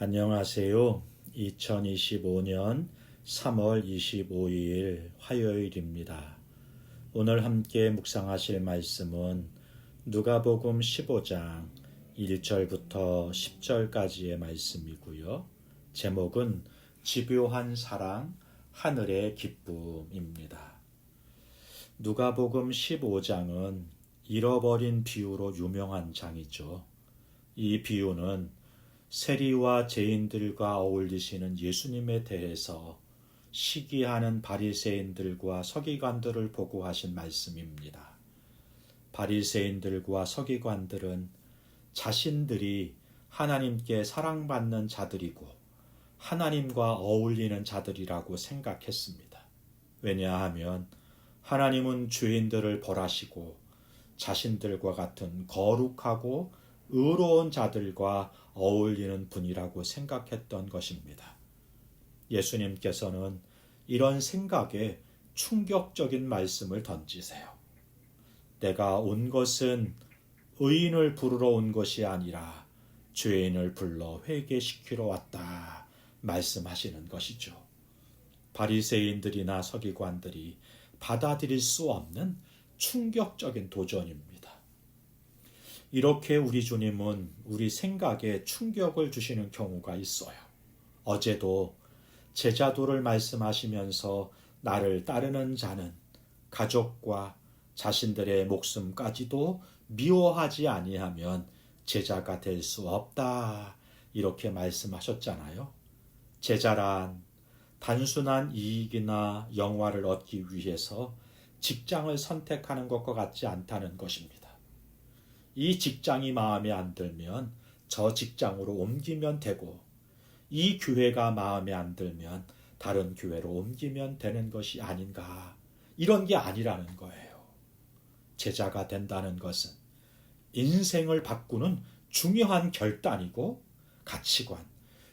안녕하세요. 2025년 3월 25일 화요일입니다. 오늘 함께 묵상하실 말씀은 누가복음 15장 1절부터 10절까지의 말씀이고요. 제목은 집요한 사랑, 하늘의 기쁨입니다. 누가복음 15장은 잃어버린 비유로 유명한 장이죠. 이 비유는 세리와 죄인들과 어울리시는 예수님에 대해서 시기하는 바리새인들과 서기관들을 보고 하신 말씀입니다. 바리새인들과 서기관들은 자신들이 하나님께 사랑받는 자들이고 하나님과 어울리는 자들이라고 생각했습니다. 왜냐하면 하나님은 죄인들을 벌하시고 자신들과 같은 거룩하고 의로운 자들과 어울리는 분이라고 생각했던 것입니다. 예수님께서는 이런 생각에 충격적인 말씀을 던지세요. 내가 온 것은 의인을 부르러 온 것이 아니라 죄인을 불러 회개시키러 왔다 말씀하시는 것이죠. 바리새인들이나 서기관들이 받아들일 수 없는 충격적인 도전입니다. 이렇게 우리 주님은 우리 생각에 충격을 주시는 경우가 있어요. 어제도 제자도를 말씀하시면서 나를 따르는 자는 가족과 자신들의 목숨까지도 미워하지 아니하면 제자가 될 수 없다. 이렇게 말씀하셨잖아요. 제자란 단순한 이익이나 영화를 얻기 위해서 직장을 선택하는 것과 같지 않다는 것입니다. 이 직장이 마음에 안 들면 저 직장으로 옮기면 되고 이 교회가 마음에 안 들면 다른 교회로 옮기면 되는 것이 아닌가. 이런 게 아니라는 거예요. 제자가 된다는 것은 인생을 바꾸는 중요한 결단이고 가치관,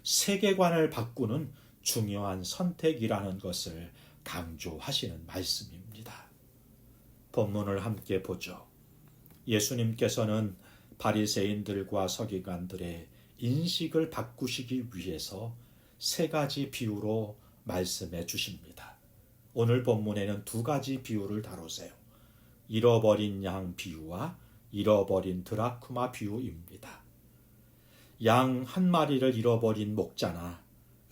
세계관을 바꾸는 중요한 선택이라는 것을 강조하시는 말씀입니다. 본문을 함께 보죠. 예수님께서는 바리새인들과 서기관들의 인식을 바꾸시기 위해서 세 가지 비유로 말씀해 주십니다. 오늘 본문에는 두 가지 비유를 다루세요. 잃어버린 양 비유와 잃어버린 드라크마 비유입니다. 양 한 마리를 잃어버린 목자나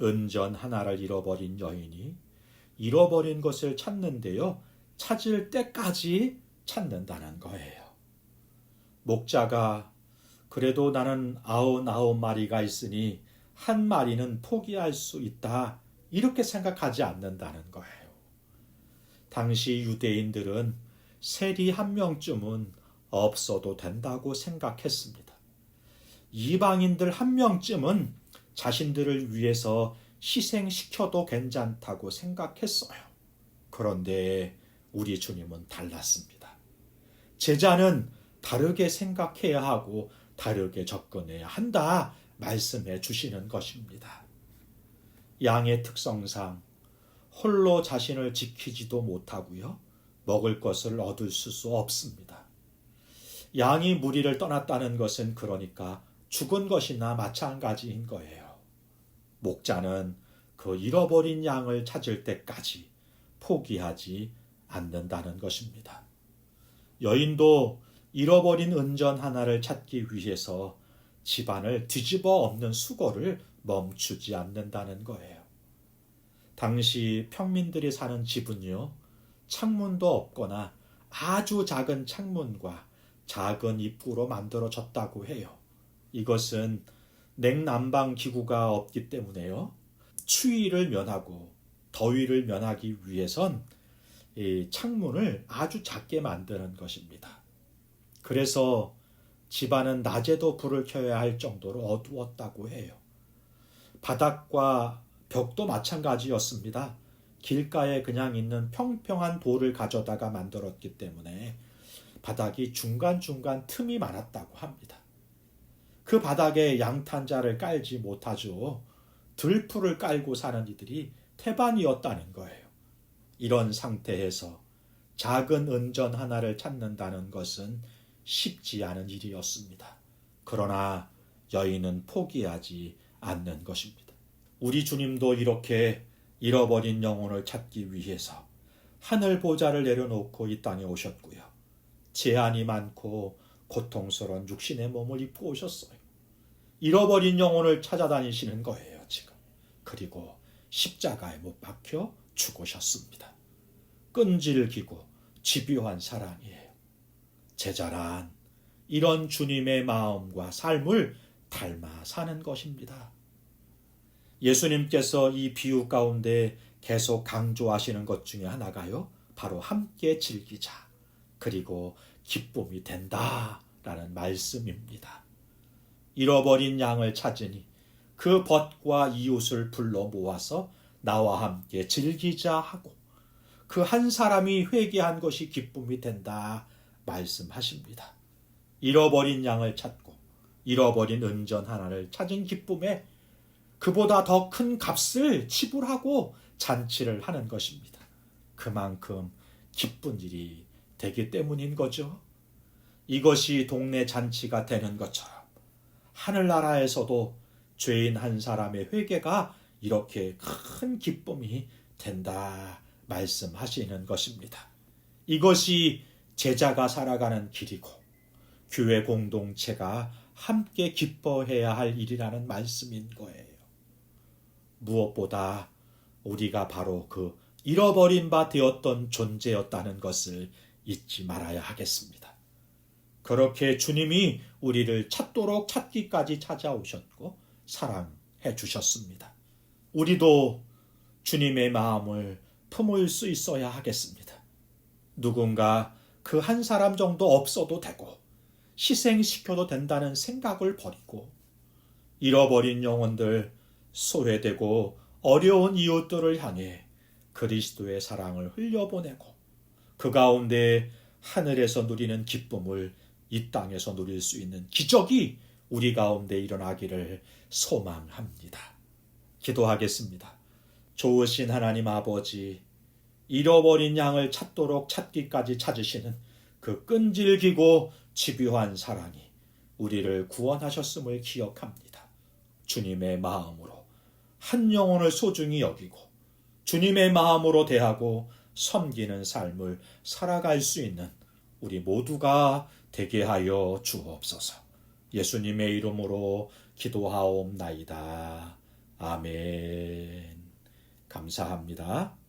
은전 하나를 잃어버린 여인이 잃어버린 것을 찾는데요. 찾을 때까지 찾는다는 거예요. 목자가 그래도 나는 99마리가 있으니 한 마리는 포기할 수 있다. 이렇게 생각하지 않는다는 거예요. 당시 유대인들은 세리 한 명쯤은 없어도 된다고 생각했습니다. 이방인들 한 명쯤은 자신들을 위해서 희생시켜도 괜찮다고 생각했어요. 그런데 우리 주님은 달랐습니다. 제자는 다르게 생각해야 하고 다르게 접근해야 한다 말씀해 주시는 것입니다. 양의 특성상 홀로 자신을 지키지도 못하고요. 먹을 것을 얻을 수 없습니다. 양이 무리를 떠났다는 것은 그러니까 죽은 것이나 마찬가지인 거예요. 목자는 그 잃어버린 양을 찾을 때까지 포기하지 않는다는 것입니다. 여인도 잃어버린 은전 하나를 찾기 위해서 집안을 뒤집어 엎는 수고를 멈추지 않는다는 거예요. 당시 평민들이 사는 집은요, 창문도 없거나 아주 작은 창문과 작은 입구로 만들어졌다고 해요. 이것은 냉난방 기구가 없기 때문에요. 추위를 면하고 더위를 면하기 위해선 이 창문을 아주 작게 만드는 것입니다. 그래서 집안은 낮에도 불을 켜야 할 정도로 어두웠다고 해요. 바닥과 벽도 마찬가지였습니다. 길가에 그냥 있는 평평한 돌을 가져다가 만들었기 때문에 바닥이 중간중간 틈이 많았다고 합니다. 그 바닥에 양탄자를 깔지 못하죠. 들풀을 깔고 사는 이들이 태반이었다는 거예요. 이런 상태에서 작은 은전 하나를 찾는다는 것은 쉽지 않은 일이었습니다. 그러나 여인은 포기하지 않는 것입니다. 우리 주님도 이렇게 잃어버린 영혼을 찾기 위해서 하늘 보좌를 내려놓고 이 땅에 오셨고요. 재한이 많고 고통스러운 육신의 몸을 입고 오셨어요. 잃어버린 영혼을 찾아다니시는 거예요, 지금. 그리고 십자가에 못 박혀 죽으셨습니다. 끈질기고 집요한 사랑이에요. 제자란 이런 주님의 마음과 삶을 닮아 사는 것입니다. 예수님께서 이 비유 가운데 계속 강조하시는 것 중에 하나가요, 바로 함께 즐기자, 그리고 기쁨이 된다라는 말씀입니다. 잃어버린 양을 찾으니 그 벗과 이웃을 불러 모아서 나와 함께 즐기자 하고 그 한 사람이 회개한 것이 기쁨이 된다 말씀하십니다. 잃어버린 양을 찾고 잃어버린 은전 하나를 찾은 기쁨에 그보다 더 큰 값을 지불하고 잔치를 하는 것입니다. 그만큼 기쁜 일이 되기 때문인 거죠. 이것이 동네 잔치가 되는 것처럼 하늘나라에서도 죄인 한 사람의 회개가 이렇게 큰 기쁨이 된다 말씀하시는 것입니다. 이것이 제자가 살아가는 길이고 교회 공동체가 함께 기뻐해야 할 일이라는 말씀인 거예요. 무엇보다 우리가 바로 그 잃어버린 바 되었던 존재였다는 것을 잊지 말아야 하겠습니다. 그렇게 주님이 우리를 찾도록 찾기까지 찾아오셨고 사랑해 주셨습니다. 우리도 주님의 마음을 품을 수 있어야 하겠습니다. 누군가 그 한 사람 정도 없어도 되고 희생시켜도 된다는 생각을 버리고 잃어버린 영혼들, 소외되고 어려운 이웃들을 향해 그리스도의 사랑을 흘려보내고 그 가운데 하늘에서 누리는 기쁨을 이 땅에서 누릴 수 있는 기적이 우리 가운데 일어나기를 소망합니다. 기도하겠습니다. 좋으신 하나님 아버지, 잃어버린 양을 찾도록 찾기까지 찾으시는 그 끈질기고 집요한 사랑이 우리를 구원하셨음을 기억합니다. 주님의 마음으로 한 영혼을 소중히 여기고 주님의 마음으로 대하고 섬기는 삶을 살아갈 수 있는 우리 모두가 되게 하여 주옵소서. 예수님의 이름으로 기도하옵나이다. 아멘. 감사합니다.